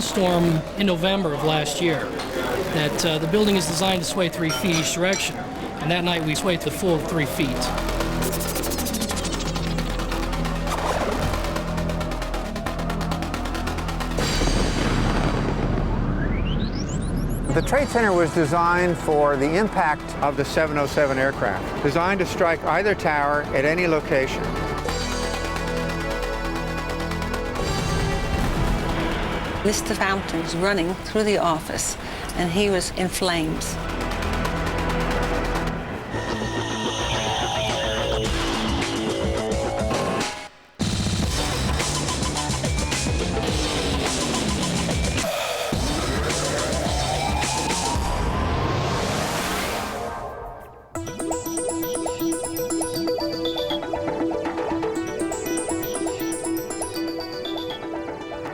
windstorm in November of last year that the building is designed to sway 3 feet each direction, and that night we swayed the full 3 feet. The Trade Center was designed for the impact of the 707 aircraft, designed to strike either tower at any location. Mr. Fountain was running through the office, and he was in flames.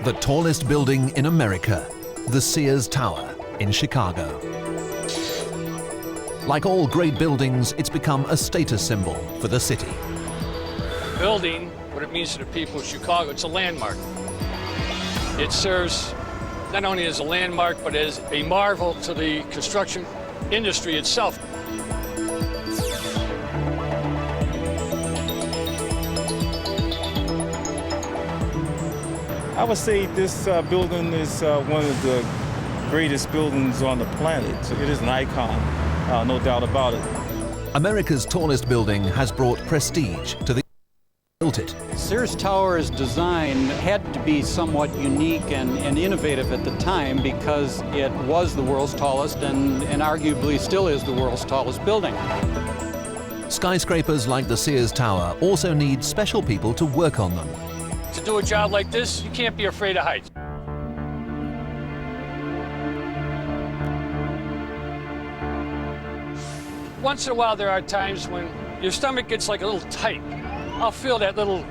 The tallest building in America, the Sears Tower in Chicago. Like all great buildings, it's become a status symbol for the city. Building, what it means to the people of Chicago, it's a landmark. It serves not only as a landmark, but as a marvel to the construction industry itself. I would say this building is one of the greatest buildings on the planet. It is an icon, no doubt about it. America's tallest building has brought prestige to the built it. Sears Tower's design had to be somewhat unique and innovative at the time because it was the world's tallest and arguably still is the world's tallest building. Skyscrapers like the Sears Tower also need special people to work on them. To do a job like this, you can't be afraid of heights. Once in a while, there are times when your stomach gets like a little tight. I'll feel that little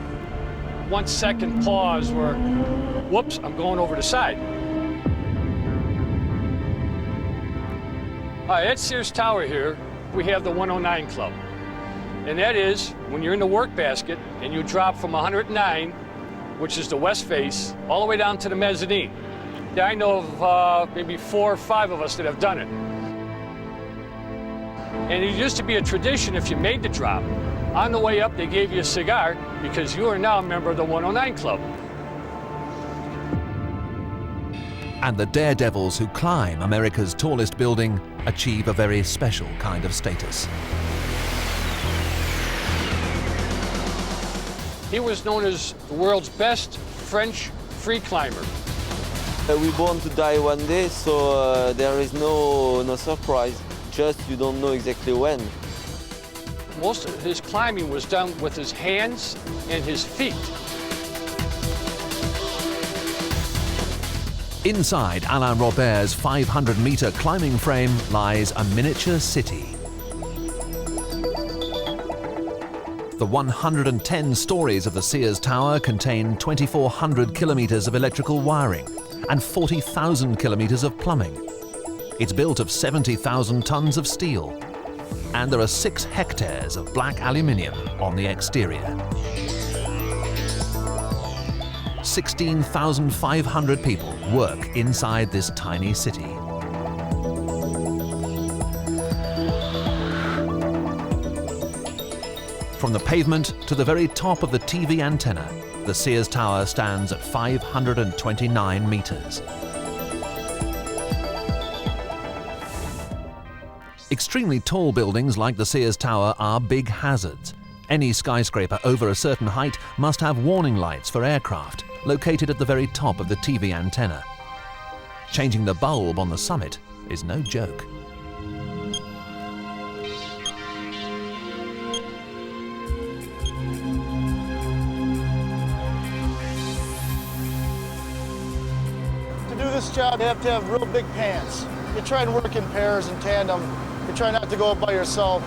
1 second pause where, whoops, I'm going over the side. All right, at Sears Tower here, we have the 109 Club. And that is when you're in the work basket and you drop from 109, which is the west face, all the way down to the mezzanine. I know of maybe 4 or 5 of us that have done it. And it used to be a tradition if you made the drop. On the way up, they gave you a cigar because you are now a member of the 109 Club. And the daredevils who climb America's tallest building achieve a very special kind of status. He was known as the world's best French free climber. We're born to die one day, so there is no surprise. Just you don't know exactly when. Most of his climbing was done with his hands and his feet. Inside Alain Robert's 500-meter climbing frame lies a miniature city. The 110 stories of the Sears Tower contain 2,400 kilometers of electrical wiring and 40,000 kilometers of plumbing. It's built of 70,000 tons of steel, and there are 6 hectares of black aluminium on the exterior. 16,500 people work inside this tiny city. From the pavement to the very top of the TV antenna, the Sears Tower stands at 529 meters. Extremely tall buildings like the Sears Tower are big hazards. Any skyscraper over a certain height must have warning lights for aircraft, located at the very top of the TV antenna. Changing the bulb on the summit is no joke. To do this job, you have to have real big pants. You try and work in pairs and tandem. You try not to go up by yourself.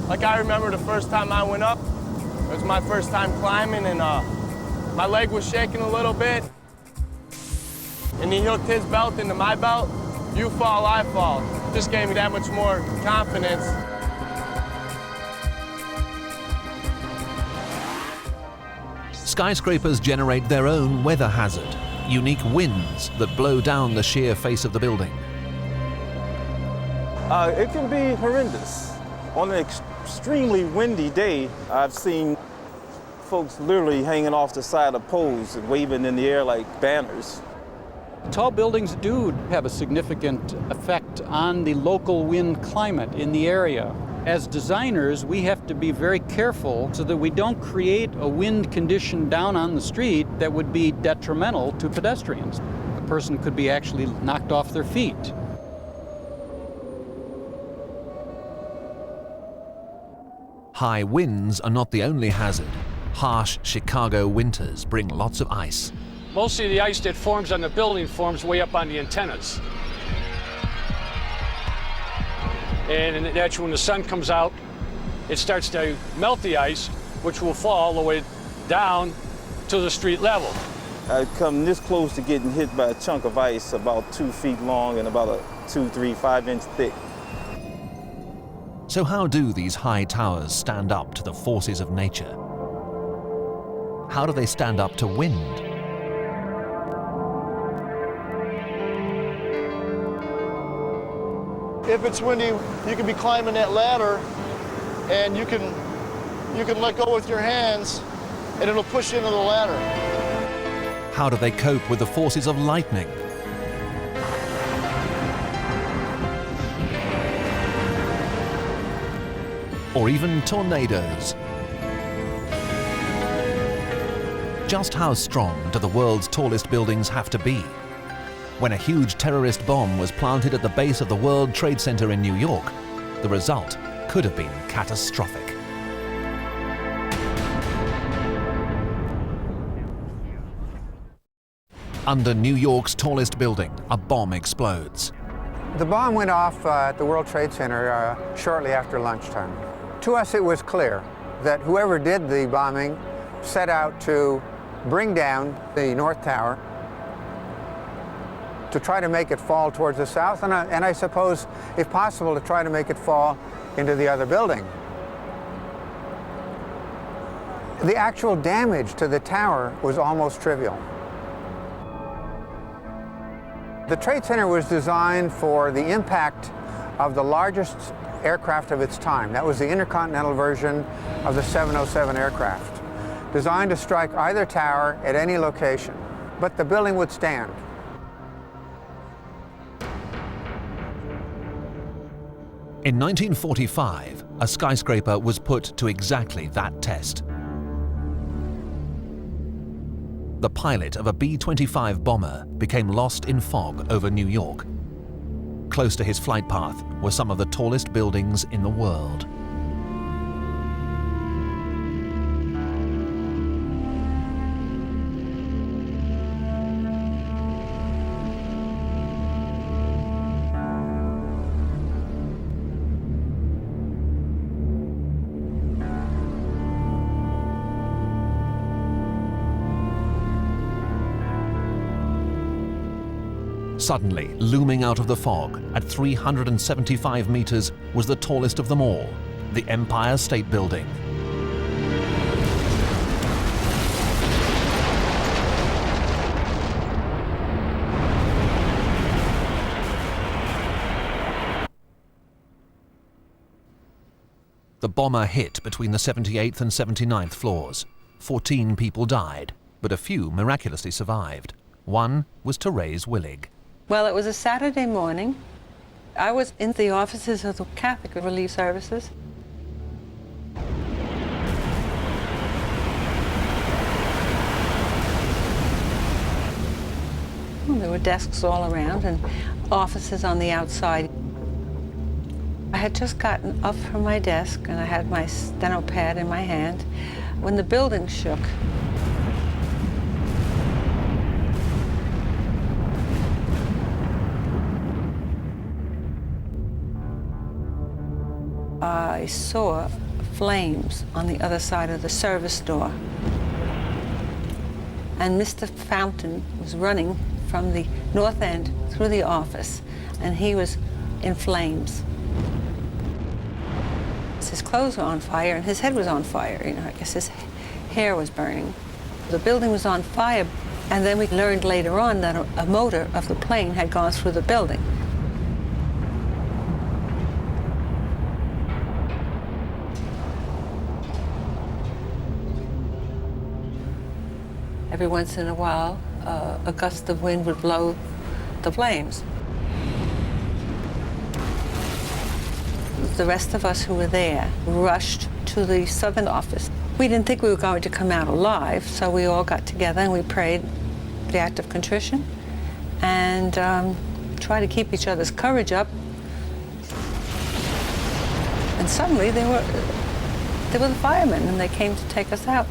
Like I remember the first time I went up, it was my first time climbing, and my leg was shaking a little bit. And he hooked his belt into my belt. You fall, I fall. Just gave me that much more confidence. Skyscrapers generate their own weather hazard, unique winds that blow down the sheer face of the building. It can be horrendous. On an extremely windy day, I've seen folks literally hanging off the side of poles and waving in the air like banners. Tall buildings do have a significant effect on the local wind climate in the area. As designers, we have to be very careful so that we don't create a wind condition down on the street that would be detrimental to pedestrians. A person could be actually knocked off their feet. High winds are not the only hazard. Harsh Chicago winters bring lots of ice. Most of the ice that forms on the building forms way up on the antennas. And that's when the sun comes out, it starts to melt the ice, which will fall all the way down to the street level. I've come this close to getting hit by a chunk of ice about 2 feet long and about a 2, 3, 5 inch thick. So how do these high towers stand up to the forces of nature? How do they stand up to wind? If it's windy, you can be climbing that ladder and you can let go with your hands and it'll push you into the ladder. How do they cope with the forces of lightning? Or even tornadoes? Just how strong do the world's tallest buildings have to be? When a huge terrorist bomb was planted at the base of the World Trade Center in New York, the result could have been catastrophic. Under New York's tallest building, a bomb explodes. The bomb went off at the World Trade Center shortly after lunchtime. To us, it was clear that whoever did the bombing set out to bring down the North Tower to try to make it fall towards the south, and I suppose, if possible, to try to make it fall into the other building. The actual damage to the tower was almost trivial. The Trade Center was designed for the impact of the largest aircraft of its time. That was the intercontinental version of the 707 aircraft, designed to strike either tower at any location, but the building would stand. In 1945, a skyscraper was put to exactly that test. The pilot of a B-25 bomber became lost in fog over New York. Close to his flight path were some of the tallest buildings in the world. Suddenly, looming out of the fog at 375 meters was the tallest of them all, the Empire State Building. The bomber hit between the 78th and 79th floors. 14 people died, but a few miraculously survived. One was Therese Willig. Well, it was a Saturday morning. I was in the offices of the Catholic Relief Services. Well, there were desks all around and offices on the outside. I had just gotten up from my desk and I had my steno pad in my hand when the building shook. I saw flames on the other side of the service door. And Mr. Fountain was running from the north end through the office, and he was in flames. His clothes were on fire, and his head was on fire. You know, I guess his hair was burning. The building was on fire, and then we learned later on that a motor of the plane had gone through the building. Every once in a while, a gust of wind would blow the flames. The rest of us who were there rushed to the southern office. We didn't think we were going to come out alive, so we all got together and we prayed the act of contrition and tried to keep each other's courage up. And suddenly they were the firemen, and they came to take us out.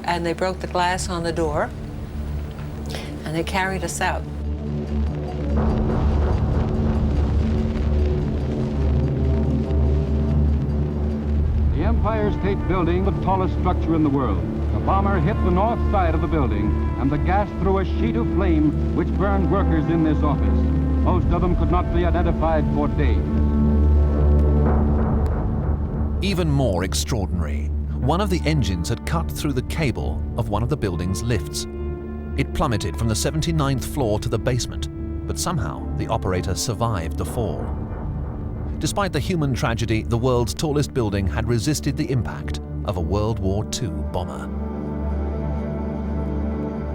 And they broke the glass on the door, and they carried us out. The Empire State Building, the tallest structure in the world. The bomber hit the north side of the building, and the gas threw a sheet of flame which burned workers in this office. Most of them could not be identified for days. Even more extraordinary, one of the engines had cut through the cable of one of the building's lifts. It plummeted from the 79th floor to the basement, but somehow the operator survived the fall. Despite the human tragedy, the world's tallest building had resisted the impact of a World War II bomber.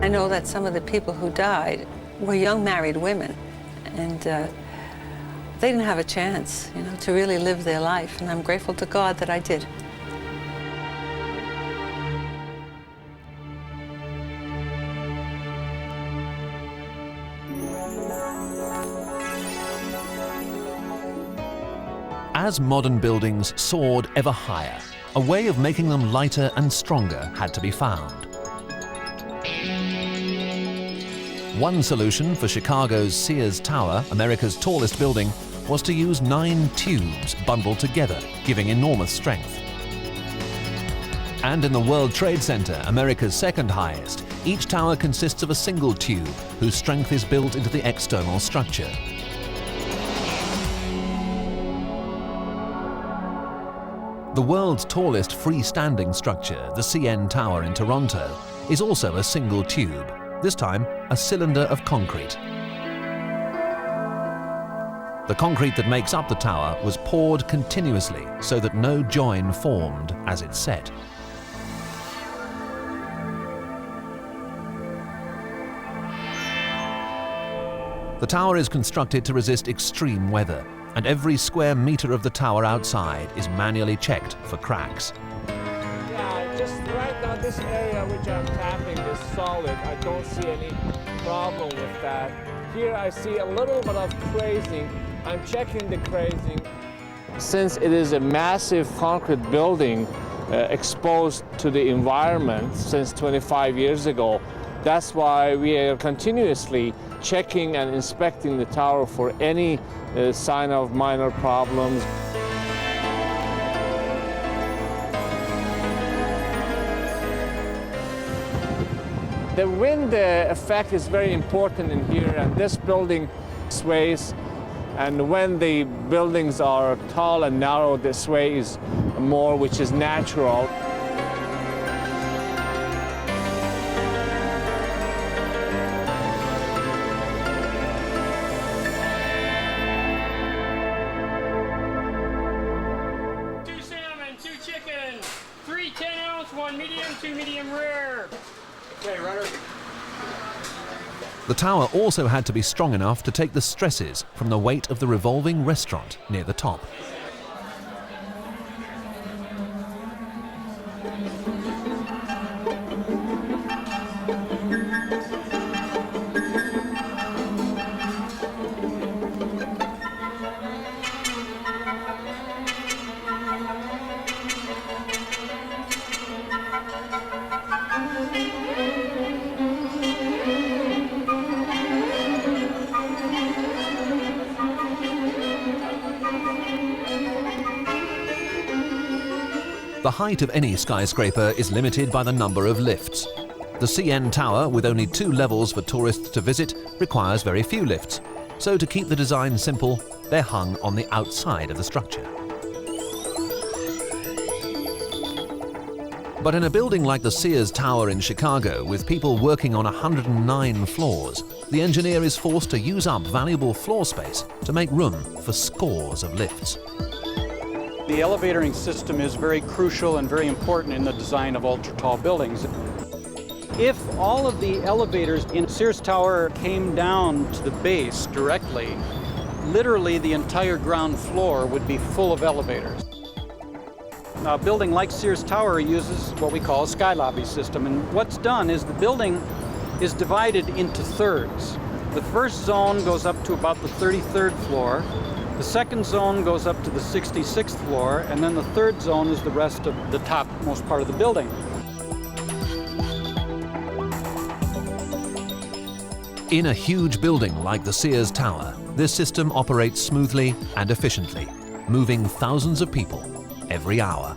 I know that some of the people who died were young married women, and they didn't have a chance, to really live their life, and I'm grateful to God that I did. As modern buildings soared ever higher, a way of making them lighter and stronger had to be found. One solution for Chicago's Sears Tower, America's tallest building, was to use 9 tubes bundled together, giving enormous strength. And in the World Trade Center, America's second highest, each tower consists of a single tube whose strength is built into the external structure. The world's tallest freestanding structure, the CN Tower in Toronto, is also a single tube, this time a cylinder of concrete. The concrete that makes up the tower was poured continuously so that no join formed as it set. The tower is constructed to resist extreme weather, and every square meter of the tower outside is manually checked for cracks. Yeah, just right now this area which I'm tapping, this solid, I don't see any problem with that. Here I see a little bit of crazing. I'm checking the crazing. Since it is a massive concrete building exposed to the environment since 25 years ago, that's why we are continuously checking and inspecting the tower for any sign of minor problems. The wind effect is very important in here, and this building sways, and when the buildings are tall and narrow, the sway is more, which is natural. The tower also had to be strong enough to take the stresses from the weight of the revolving restaurant near the top. The height of any skyscraper is limited by the number of lifts. The CN Tower, with only 2 levels for tourists to visit, requires very few lifts. So to keep the design simple, they're hung on the outside of the structure. But in a building like the Sears Tower in Chicago, with people working on 109 floors, the engineer is forced to use up valuable floor space to make room for scores of lifts. The elevatoring system is very crucial and very important in the design of ultra-tall buildings. If all of the elevators in Sears Tower came down to the base directly, literally the entire ground floor would be full of elevators. A building like Sears Tower uses what we call a sky lobby system, and what's done is the building is divided into thirds. The first zone goes up to about the 33rd floor, the second zone goes up to the 66th floor, and then the third zone is the rest of the topmost part of the building. In a huge building like the Sears Tower, this system operates smoothly and efficiently, moving thousands of people every hour.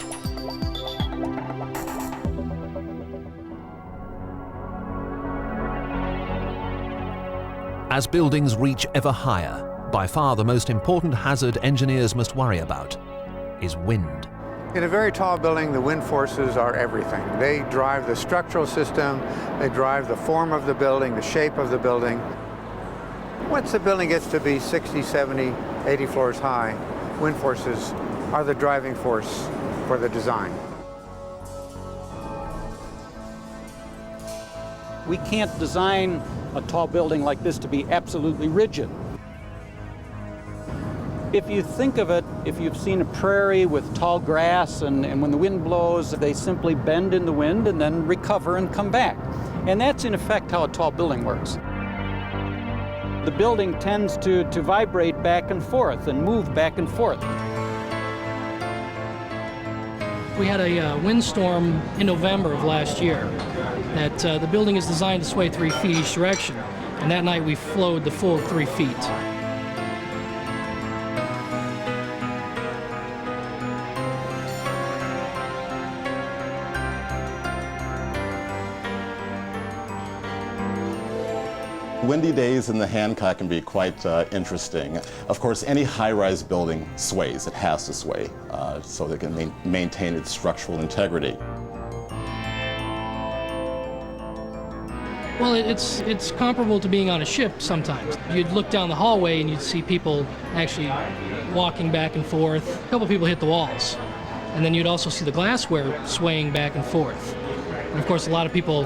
As buildings reach ever higher, by far the most important hazard engineers must worry about is wind. In a very tall building, the wind forces are everything. They drive the structural system, they drive the form of the building, the shape of the building. Once the building gets to be 60, 70, 80 floors high, wind forces are the driving force for the design. We can't design a tall building like this to be absolutely rigid. If you think of it, if you've seen a prairie with tall grass and when the wind blows, they simply bend in the wind and then recover and come back. And that's in effect how a tall building works. The building tends to vibrate back and forth and move back and forth. We had a windstorm in November of last year that the building is designed to sway 3 feet each direction, and that night we flowed the full 3 feet. Windy days in the Hancock can be quite interesting. Of course, any high-rise building sways. It has to sway so that it can maintain its structural integrity. Well, it's comparable to being on a ship sometimes. You'd look down the hallway and you'd see people actually walking back and forth. A couple people hit the walls. And then you'd also see the glassware swaying back and forth. And of course, a lot of people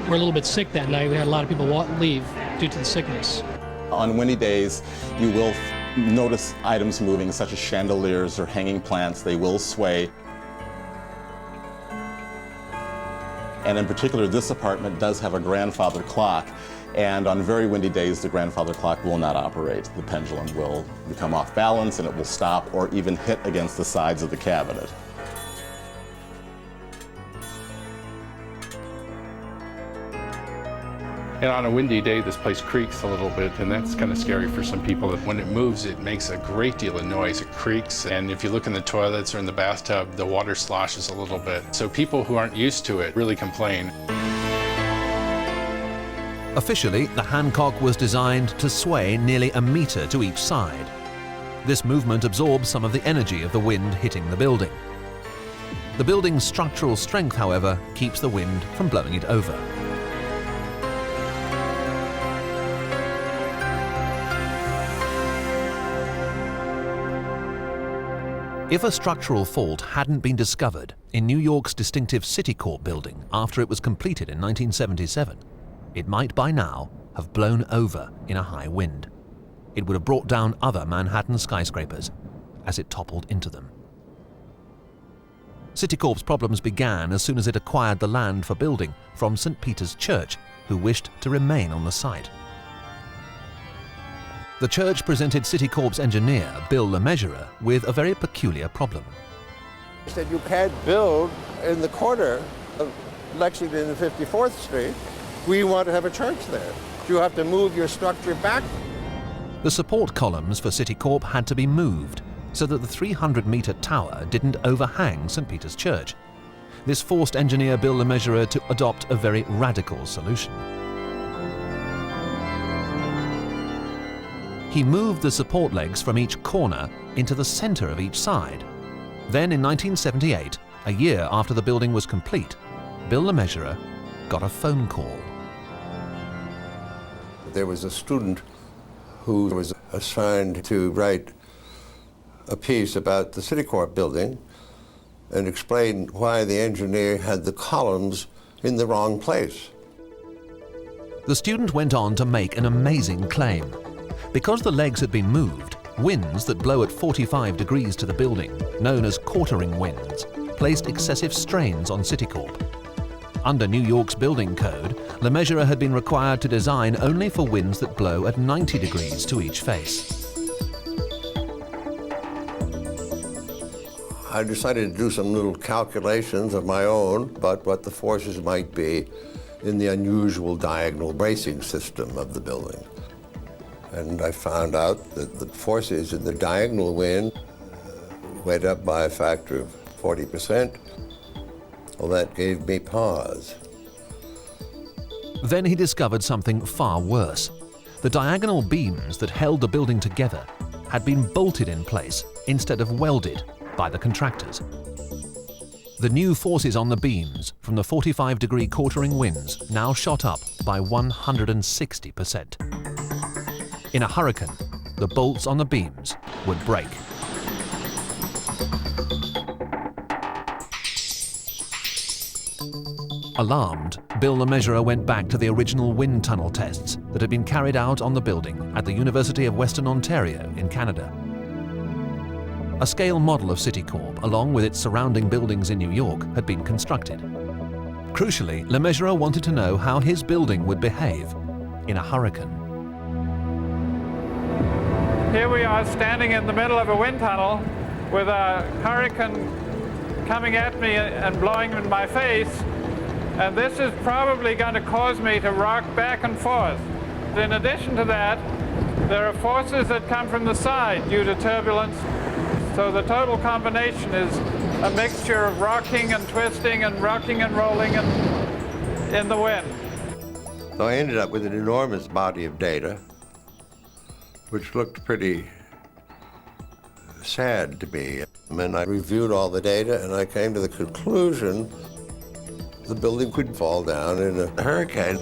were a little bit sick that night. We had a lot of people leave due to the sickness. On windy days, you will notice items moving, such as chandeliers or hanging plants. They will sway. And in particular, this apartment does have a grandfather clock. And on very windy days, the grandfather clock will not operate. The pendulum will become off balance and it will stop or even hit against the sides of the cabinet. And on a windy day, this place creaks a little bit, and that's kind of scary for some people. When it moves, it makes a great deal of noise. It creaks, and if you look in the toilets or in the bathtub, the water sloshes a little bit. So people who aren't used to it really complain. Officially, the Hancock was designed to sway nearly a meter to each side. This movement absorbs some of the energy of the wind hitting the building. The building's structural strength, however, keeps the wind from blowing it over. If a structural fault hadn't been discovered in New York's distinctive Citicorp building after it was completed in 1977, it might by now have blown over in a high wind. It would have brought down other Manhattan skyscrapers as it toppled into them. Citicorp's problems began as soon as it acquired the land for building from St. Peter's Church, who wished to remain on the site. The church presented Citicorp's engineer, Bill LeMessurier, with a very peculiar problem. He said, you can't build in the corner of Lexington and 54th Street. We want to have a church there. You have to move your structure back. The support columns for Citicorp had to be moved so that the 300-meter tower didn't overhang St. Peter's Church. This forced engineer Bill LeMessurier to adopt a very radical solution. He moved the support legs from each corner into the center of each side. Then in 1978, A year after the building was complete, Bill LeMessurier got a phone call. There was a student who was assigned to write a piece about the Citicorp building and explain why the engineer had the columns in the wrong place. The student went on to make an amazing claim. Because the legs had been moved, winds that blow at 45 degrees to the building, known as quartering winds, placed excessive strains on Citicorp. Under New York's building code, LeMessurier had been required to design only for winds that blow at 90 degrees to each face. I decided to do some little calculations of my own about what the forces might be in the unusual diagonal bracing system of the building. And I found out that the forces in the diagonal wind went up by a factor of 40%. Well, that gave me pause. Then he discovered something far worse. The diagonal beams that held the building together had been bolted in place instead of welded by the contractors. The new forces on the beams from the 45-degree quartering winds now shot up by 160%. In a hurricane, the bolts on the beams would break. Alarmed, Bill LeMessurier went back to the original wind tunnel tests that had been carried out on the building at the University of Western Ontario in Canada. A scale model of Citicorp, along with its surrounding buildings in New York, had been constructed. Crucially, LeMessurier wanted to know how his building would behave in a hurricane. Here we are standing in the middle of a wind tunnel with a hurricane coming at me and blowing in my face, and this is probably going to cause me to rock back and forth. In addition to that, there are forces that come from the side due to turbulence, so the total combination is a mixture of rocking and twisting and rocking and rolling in the wind. So I ended up with an enormous body of data, which looked pretty sad to me. And I reviewed all the data and I came to the conclusion the building could fall down in a hurricane.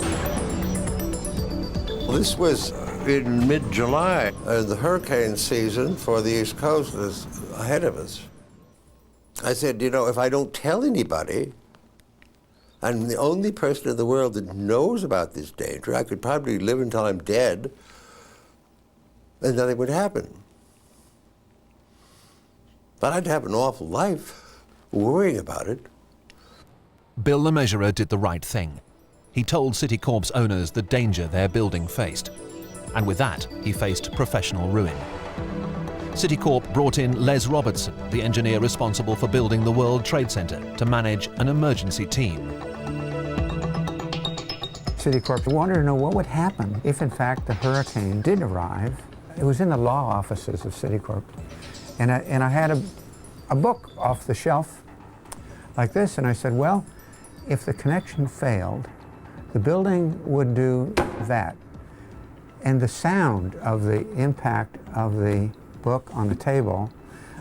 This was in mid-July, and the hurricane season for the East Coast is ahead of us. I said, you know, if I don't tell anybody, I'm the only person in the world that knows about this danger, I could probably live until I'm dead, and nothing would happen. But I'd have an awful life worrying about it. Bill LeMessurier did the right thing. He told Citicorp's owners the danger their building faced. And with that, he faced professional ruin. Citicorp brought in Les Robertson, the engineer responsible for building the World Trade Center, to manage an emergency team. Citicorp wanted to know what would happen if, in fact, the hurricane did arrive. It was in the law offices of Citicorp. And I had a book off the shelf like this, and I said, well, if the connection failed, the building would do that. And the sound of the impact of the book on the table,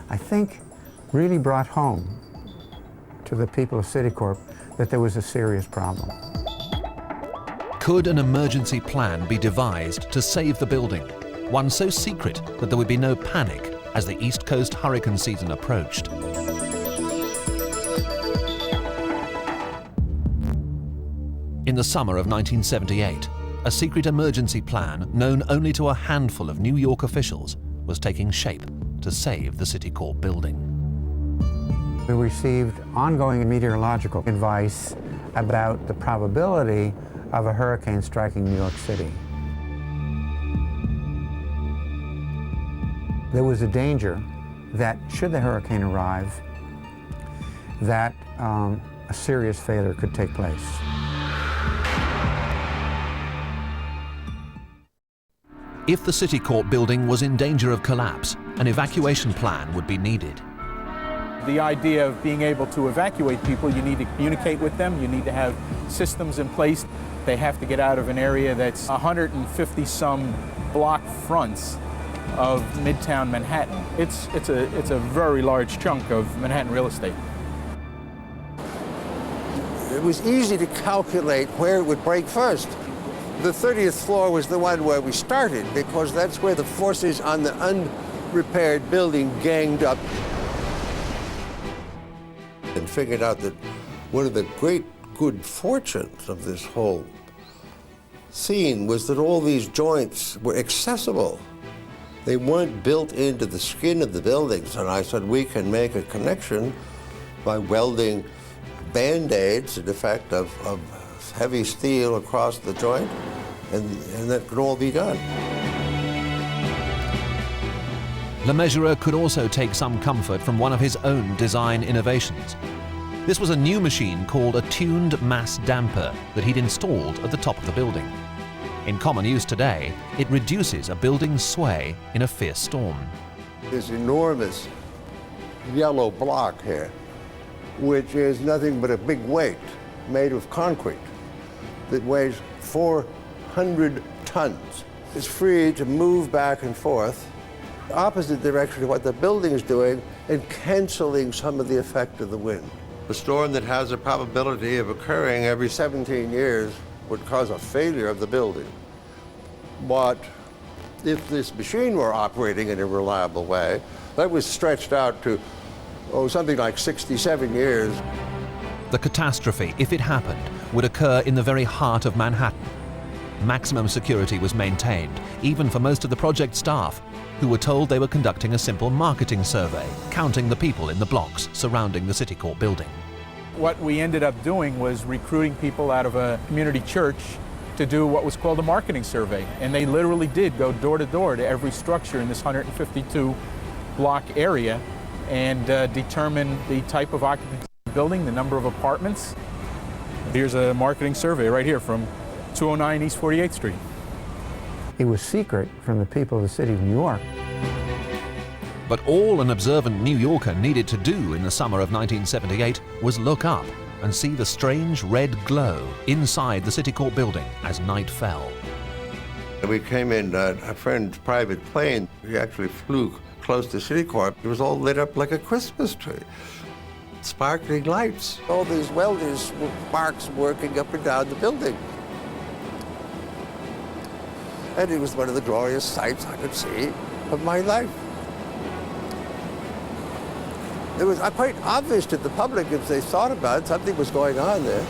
I think, really brought home to the people of Citicorp that there was a serious problem. Could an emergency plan be devised to save the building? One so secret that there would be no panic as the East Coast hurricane season approached. In the summer of 1978, a secret emergency plan known only to a handful of New York officials was taking shape to save the Citicorp building. We received ongoing meteorological advice about the probability of a hurricane striking New York City. There was a danger that, should the hurricane arrive, that a serious failure could take place. If the Citicorp building was in danger of collapse, an evacuation plan would be needed. The idea of being able to evacuate people, you need to communicate with them, you need to have systems in place. They have to get out of an area that's 150-some block fronts of Midtown Manhattan. It's a very large chunk of Manhattan real estate. it was easy to calculate where it would break first. The 30th floor was the one where we started because that's where the forces on the unrepaired building ganged up. And figured out that one of the great good fortunes of this whole scene was that all these joints were accessible. They weren't built into the skin of the buildings, and I said we can make a connection by welding Band-Aids, in effect, of heavy steel across the joint, and that could all be done. Le Mesurier could also take some comfort from one of his own design innovations. This was a new machine called a tuned mass damper that he'd installed at the top of the building. In common use today, it reduces a building's sway in a fierce storm. This enormous yellow block here, which is nothing but a big weight made of concrete that weighs 400 tons. It's free to move back and forth, opposite direction of what the building is doing, and canceling some of the effect of the wind. A storm that has a probability of occurring every 17 years would cause a failure of the building. But if this machine were operating in a reliable way, that was stretched out to, something like 67 years. The catastrophe, if it happened, would occur in the very heart of Manhattan. Maximum security was maintained, even for most of the project staff, who were told they were conducting a simple marketing survey, counting the people in the blocks surrounding the Citicorp building. What we ended up doing was recruiting people out of a community church to do what was called a marketing survey. And they literally did go door to door to every structure in this 152 block area and determine the type of occupancy of the building, the number of apartments. Here's a marketing survey right here from 209 East 48th Street. It was secret from the people of the city of New York. But all an observant New Yorker needed to do in the summer of 1978 was look up and see the strange red glow inside the Citicorp building as night fell. We came in a friend's private plane. We actually flew close to Citicorp. It was all lit up like a Christmas tree. Sparkling lights. All these welders with sparks working up and down the building. And it was one of the glorious sights I could see of my life. It was quite obvious to the public, if they thought about it, something was going on there.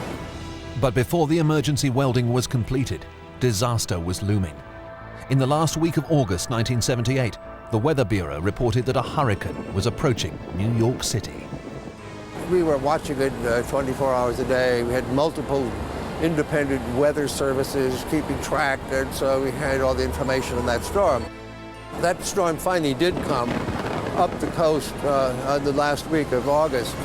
But before the emergency welding was completed, disaster was looming. In the last week of August 1978, the Weather Bureau reported that a hurricane was approaching New York City. We were watching it 24 hours a day. We had multiple independent weather services keeping track, and so we had all the information on that storm. That storm finally did come up the coast on the last week of August.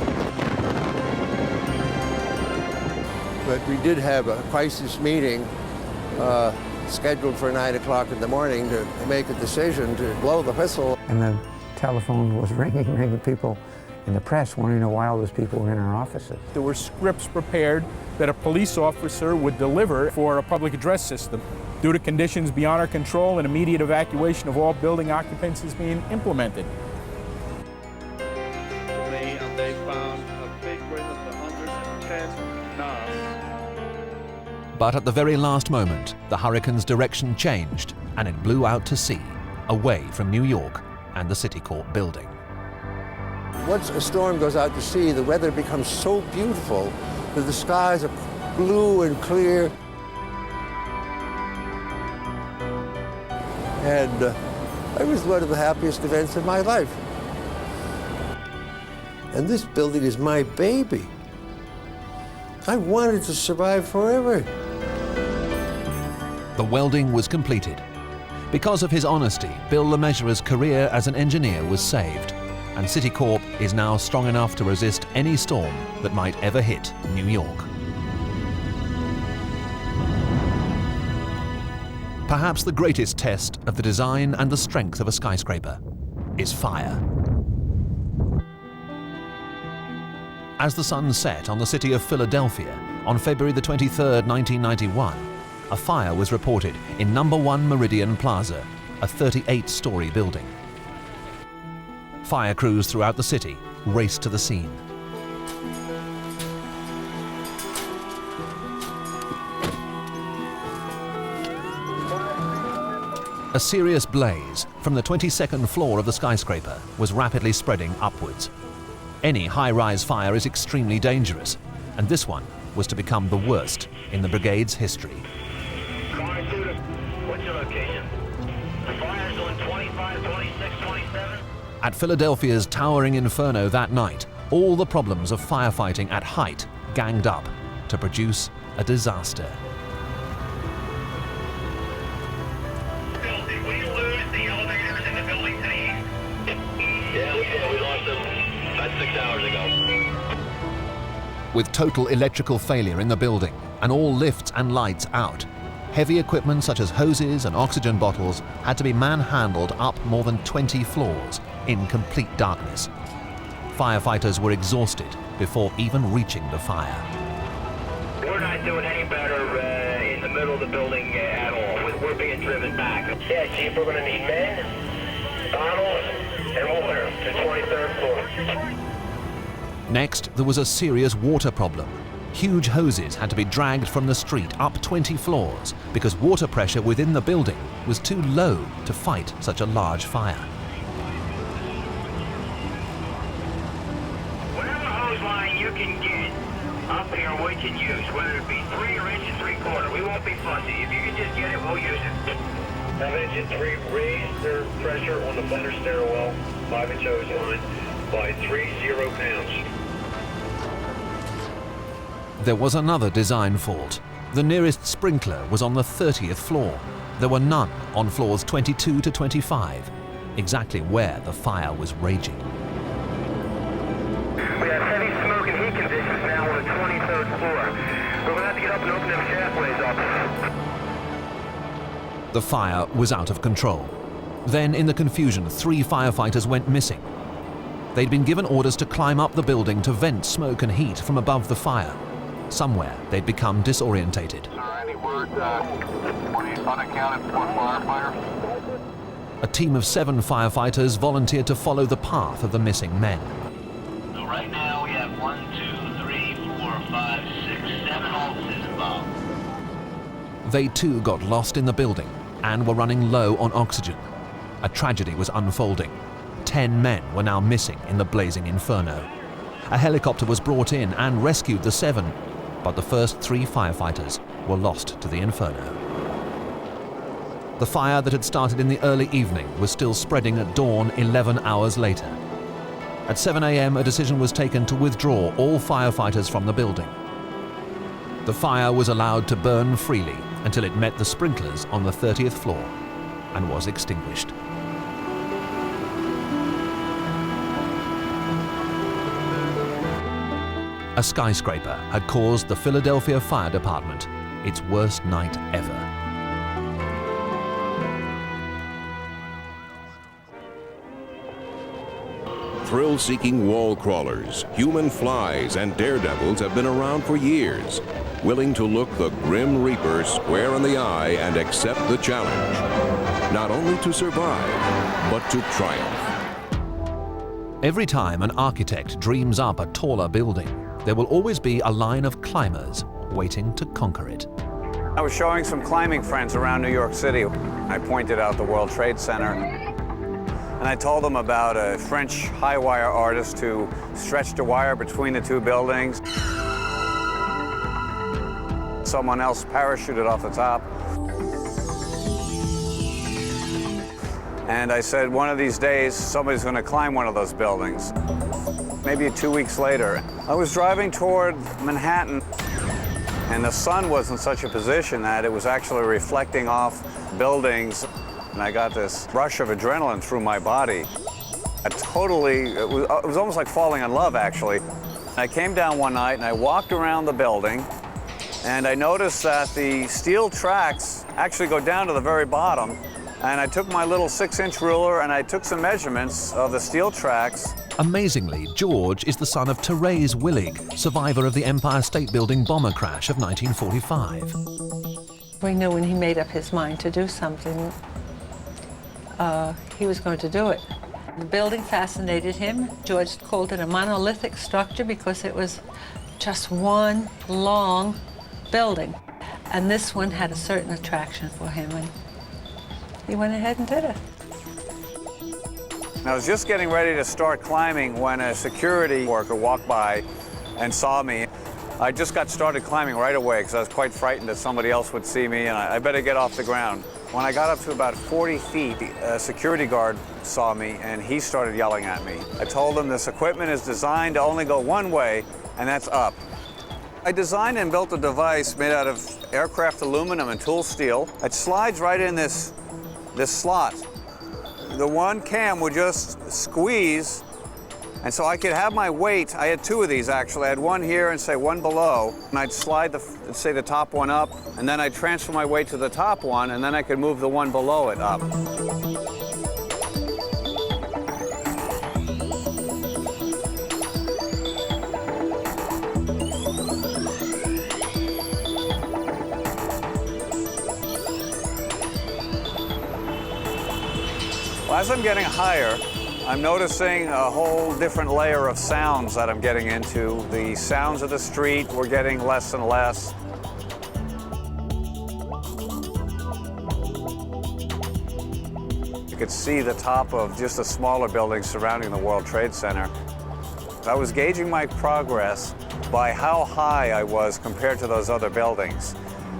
But we did have a crisis meeting scheduled for 9 o'clock in the morning to make a decision to blow the whistle. And the telephone was ringing, people in the press wanting to know why all those people were in our offices. There were scripts prepared that a police officer would deliver for a public address system. Due to conditions beyond our control, an immediate evacuation of all building occupants is being implemented. And they found a big wind of 110 knots. But at the very last moment, the hurricane's direction changed and it blew out to sea, away from New York and the Citicorp building. Once a storm goes out to sea, the weather becomes so beautiful that the skies are blue and clear. And it was one of the happiest events of my life. And this building is my baby. I wanted to survive forever. The welding was completed. Because of his honesty, Bill Le Mesurier's career as an engineer was saved, and Citicorp is now strong enough to resist any storm that might ever hit New York. Perhaps the greatest test of the design and the strength of a skyscraper is fire. As the sun set on the city of Philadelphia on February the 23rd, 1991, a fire was reported in number 1 Meridian Plaza, a 38-story building. Fire crews throughout the city raced to the scene. A serious blaze from the 22nd floor of the skyscraper was rapidly spreading upwards. Any high-rise fire is extremely dangerous, and this one was to become the worst in the brigade's history. What's your location? The fire's on 25, 26, 27. At Philadelphia's towering inferno that night, all the problems of firefighting at height ganged up to produce a disaster. Did we lose the elevators in the building to the east? Yeah, we lost them about 6 hours ago. With total electrical failure in the building and all lifts and lights out, heavy equipment such as hoses and oxygen bottles had to be manhandled up more than 20 floors in complete darkness. Firefighters were exhausted before even reaching the fire. We're not doing any better in the middle of the building at all. We're being driven back. Yeah, Chief, we're going to need men, bottles, and water to 23rd floor. Next, there was a serious water problem. Huge hoses had to be dragged from the street up 20 floors because water pressure within the building was too low to fight such a large fire. Whatever hose line you can get up here, we can use, whether it be 3 or 1 3/4. We won't be fussy. If you can just get it, we'll use it. 7 3 raise their pressure on the blender stairwell, 5-inch hose line, by 30 pounds. There was another design fault. The nearest sprinkler was on the 30th floor. There were none on floors 22 to 25, exactly where the fire was raging. We have heavy smoke and heat conditions now on the 23rd floor. We're going to have to get up and open them shaftways up. The fire was out of control. Then, in the confusion, 3 firefighters went missing. They'd been given orders to climb up the building to vent smoke and heat from above the fire. Somewhere, they'd become disorientated. Any word, unaccounted for firefighters? A team of 7 firefighters volunteered to follow the path of the missing men. So right now we have 1, 2, 3, 4, 5, 6, 7 officers involved. They too got lost in the building and were running low on oxygen. A tragedy was unfolding. 10 men were now missing in the blazing inferno. A helicopter was brought in and rescued the 7, but the first 3 firefighters were lost to the inferno. The fire that had started in the early evening was still spreading at dawn 11 hours later. At 7 a.m., a decision was taken to withdraw all firefighters from the building. The fire was allowed to burn freely until it met the sprinklers on the 30th floor and was extinguished. A skyscraper had caused the Philadelphia Fire Department its worst night ever. Thrill-seeking wall crawlers, human flies, and daredevils have been around for years, willing to look the Grim Reaper square in the eye and accept the challenge. Not only to survive, but to triumph. Every time an architect dreams up a taller building, there will always be a line of climbers waiting to conquer it. I was showing some climbing friends around New York City. I pointed out the World Trade Center, and I told them about a French high wire artist who stretched a wire between the 2 buildings. Someone else parachuted off the top. And I said, one of these days, somebody's going to climb one of those buildings. Maybe 2 weeks later, I was driving toward Manhattan, and the sun was in such a position that it was actually reflecting off buildings, and I got this rush of adrenaline through my body. It was almost like falling in love, actually. I came down one night, and I walked around the building, and I noticed that the steel tracks actually go down to the very bottom. And I took my little 6-inch ruler and I took some measurements of the steel tracks. Amazingly, George is the son of Therese Willig, survivor of the Empire State Building bomber crash of 1945. We knew when he made up his mind to do something, he was going to do it. The building fascinated him. George called it a monolithic structure because it was just one long building. And this one had a certain attraction for him. And he went ahead and did it. And I was just getting ready to start climbing when a security worker walked by and saw me. I just got started climbing right away because I was quite frightened that somebody else would see me and I better get off the ground. When I got up to about 40 feet, a security guard saw me and he started yelling at me. I told him this equipment is designed to only go one way, and that's up. I designed and built a device made out of aircraft aluminum and tool steel. It slides right in this slot. The one cam would just squeeze, and so I could have my weight. I had two of these actually. I had one here and say one below, and I'd slide the top one up, and then I'd transfer my weight to the top one, and then I could move the one below it up. As I'm getting higher, I'm noticing a whole different layer of sounds that I'm getting into. The sounds of the street were getting less and less. You could see the top of just the smaller buildings surrounding the World Trade Center. I was gauging my progress by how high I was compared to those other buildings.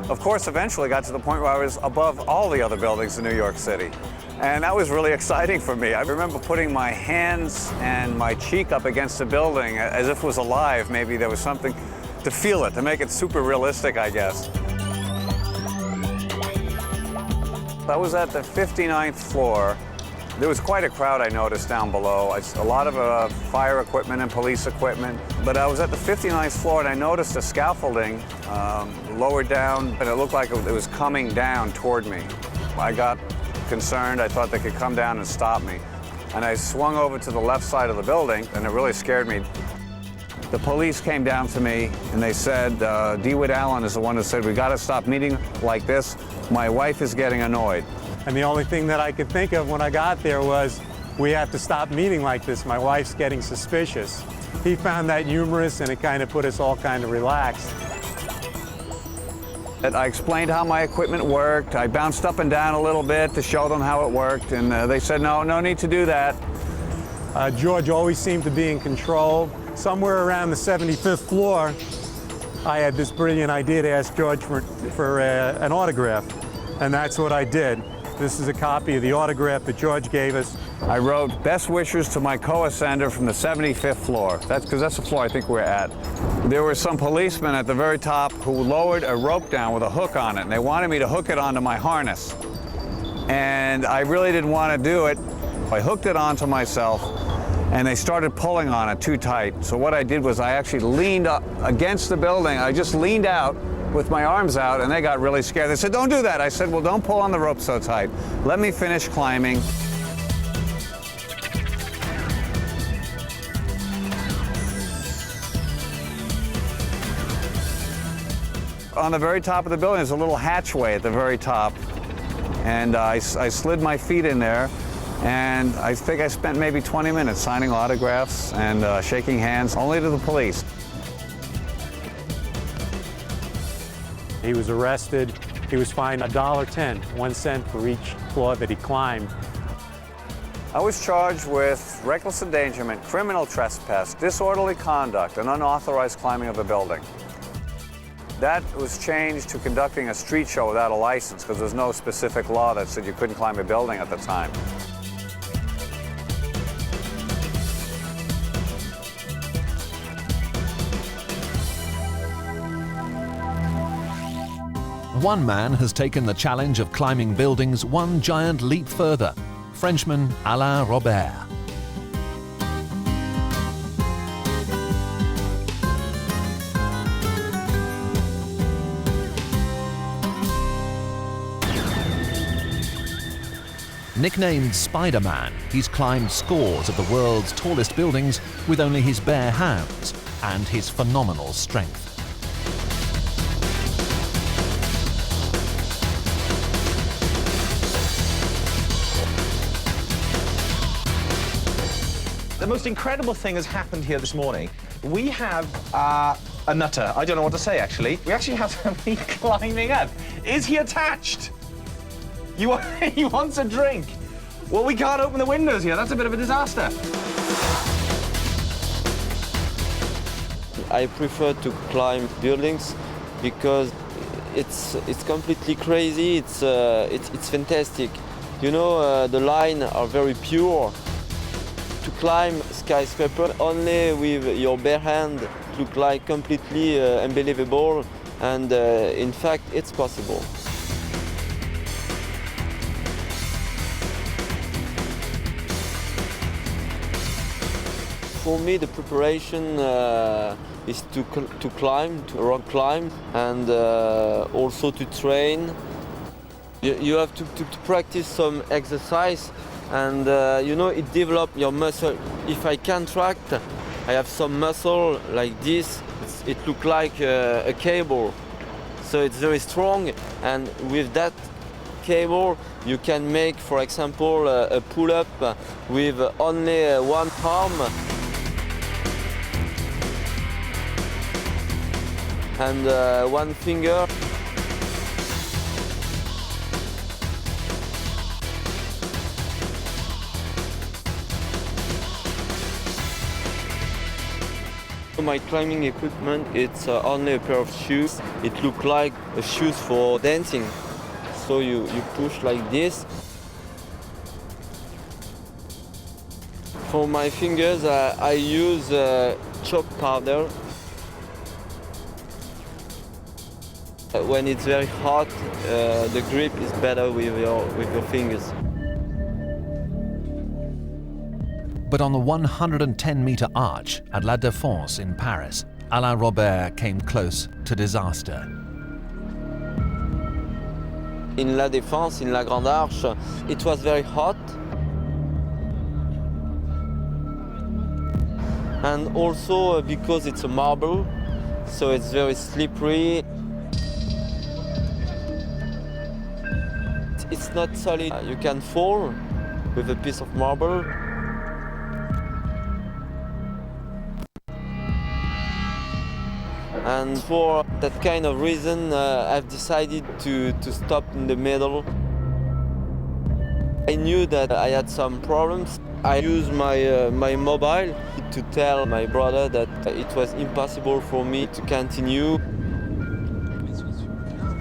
Of course, eventually got to the point where I was above all the other buildings in New York City. And that was really exciting for me. I remember putting my hands and my cheek up against the building as if it was alive. Maybe there was something to feel it, to make it super realistic, I guess. I was at the 59th floor. There was quite a crowd I noticed down below. A lot of fire equipment and police equipment. But I was at the 59th floor and I noticed a scaffolding lower down, and it looked like it was coming down toward me. I got concerned. I thought they could come down and stop me. And I swung over to the left side of the building, and it really scared me. The police came down to me, and they said, DeWitt Allen is the one who said, we got to stop meeting like this. My wife is getting annoyed. And the only thing that I could think of when I got there was, we have to stop meeting like this. My wife's getting suspicious. He found that humorous, and it kind of put us all kind of relaxed. I explained how my equipment worked. I bounced up and down a little bit to show them how it worked, and they said, no need to do that. George always seemed to be in control. Somewhere around the 75th floor, I had this brilliant idea to ask George for an autograph, and that's what I did. This is a copy of the autograph that George gave us. I wrote, best wishes to my co-ascender from the 75th floor. That's because that's the floor I think we're at. There were some policemen at the very top who lowered a rope down with a hook on it, and they wanted me to hook it onto my harness. And I really didn't want to do it. I hooked it onto myself, and they started pulling on it too tight. So what I did was I actually leaned up against the building. I just leaned out with my arms out, and they got really scared. They said, don't do that. I said, well, don't pull on the rope so tight. Let me finish climbing. On the very top of the building, there's a little hatchway at the very top. And I slid my feet in there, and I think I spent maybe 20 minutes signing autographs and shaking hands, only to the police. He was arrested. He was fined $1.10, 1 cent for each floor that he climbed. I was charged with reckless endangerment, criminal trespass, disorderly conduct, and unauthorized climbing of a building. That was changed to conducting a street show without a license, because there's no specific law that said you couldn't climb a building at the time. One man has taken the challenge of climbing buildings one giant leap further. Frenchman Alain Robert. Nicknamed Spider-Man, he's climbed scores of the world's tallest buildings with only his bare hands and his phenomenal strength. The most incredible thing has happened here this morning. We have a nutter. I don't know what to say, actually. We actually have somebody climbing up. Is he attached? He wants a drink. Well, we can't open the windows here. That's a bit of a disaster. I prefer to climb buildings because it's completely crazy. It's fantastic. You know, the lines are very pure. To climb skyscraper only with your bare hand look like completely unbelievable, and in fact, it's possible. For me, the preparation is to climb, to rock climb, and also to train. You have to practice some exercise, and you know, it develops your muscle. If I contract, I have some muscle like this. It looks like a cable, so it's very strong. And with that cable, you can make, for example, a pull-up with only one arm and one finger. My climbing equipment, it's only a pair of shoes. It looks like a shoes for dancing. So you push like this. For my fingers, I use chalk powder. When it's very hot, the grip is better with your fingers. But on the 110-meter arch at La Défense in Paris, Alain Robert came close to disaster. In La Défense, in La Grande Arche, it was very hot. And also because it's a marble, so it's very slippery. It's not solid. You can fall with a piece of marble. And for that kind of reason, I've decided to stop in the middle. I knew that I had some problems. I used my mobile to tell my brother that it was impossible for me to continue.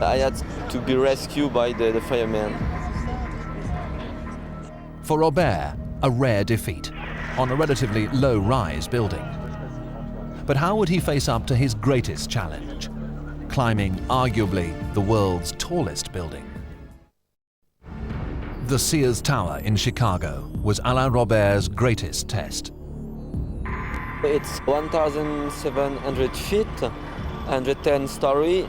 I had to be rescued by the firemen. For Robert, a rare defeat on a relatively low-rise building. But how would he face up to his greatest challenge? Climbing arguably the world's tallest building. The Sears Tower in Chicago was Alain Robert's greatest test. It's 1,700 feet, 110 story.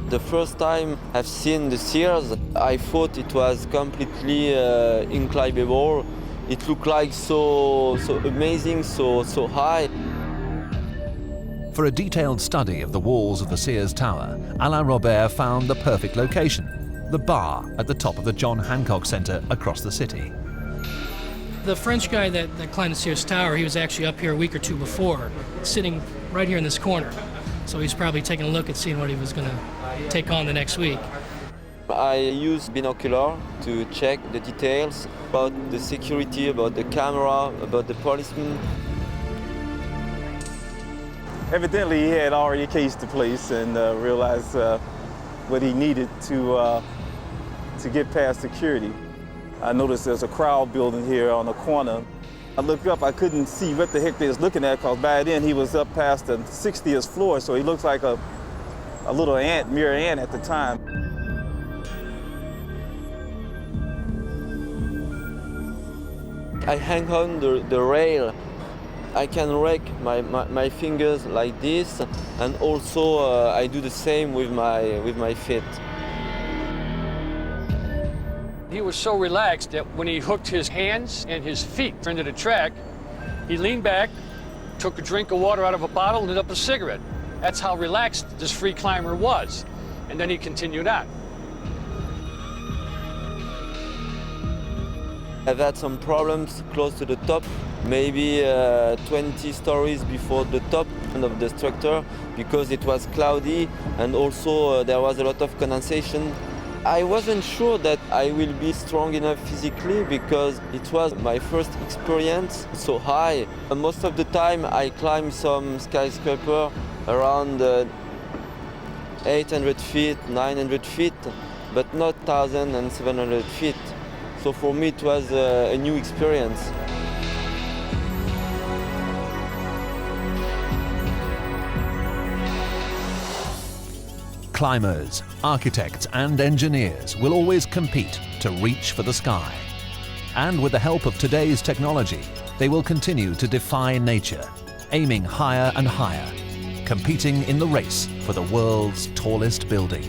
The first time I've seen the Sears, I thought it was completely inclimbable. It looked like so amazing, so high. For a detailed study of the walls of the Sears Tower, Alain Robert found the perfect location, the bar at the top of the John Hancock Center across the city. The French guy that climbed the Sears Tower, he was actually up here a week or two before, sitting right here in this corner. So he's probably taking a look at seeing what he was going to take on the next week. I use binocular to check the details about the security, about the camera, about the policemen. Evidently, he had already cased the place and realized what he needed to get past security. I noticed there's a crowd building here on the corner. I looked up, I couldn't see what the heck they was looking at, because by then he was up past the 60th floor, so he looks like a little ant, mere ant at the time. I hang on the rail. I can rake my fingers like this, and also I do the same with my feet. He was so relaxed that when he hooked his hands and his feet into the track, he leaned back, took a drink of water out of a bottle, and lit up a cigarette. That's how relaxed this free climber was. And then he continued on. I've had some problems close to the top, maybe 20 stories before the top of the structure, because it was cloudy, and also there was a lot of condensation. I wasn't sure that I will be strong enough physically because it was my first experience so high. Most of the time I climb some skyscraper around 800 feet, 900 feet, but not 1,700 feet. So for me it was a new experience. Climbers, architects and engineers will always compete to reach for the sky. And with the help of today's technology, they will continue to defy nature, aiming higher and higher, competing in the race for the world's tallest building.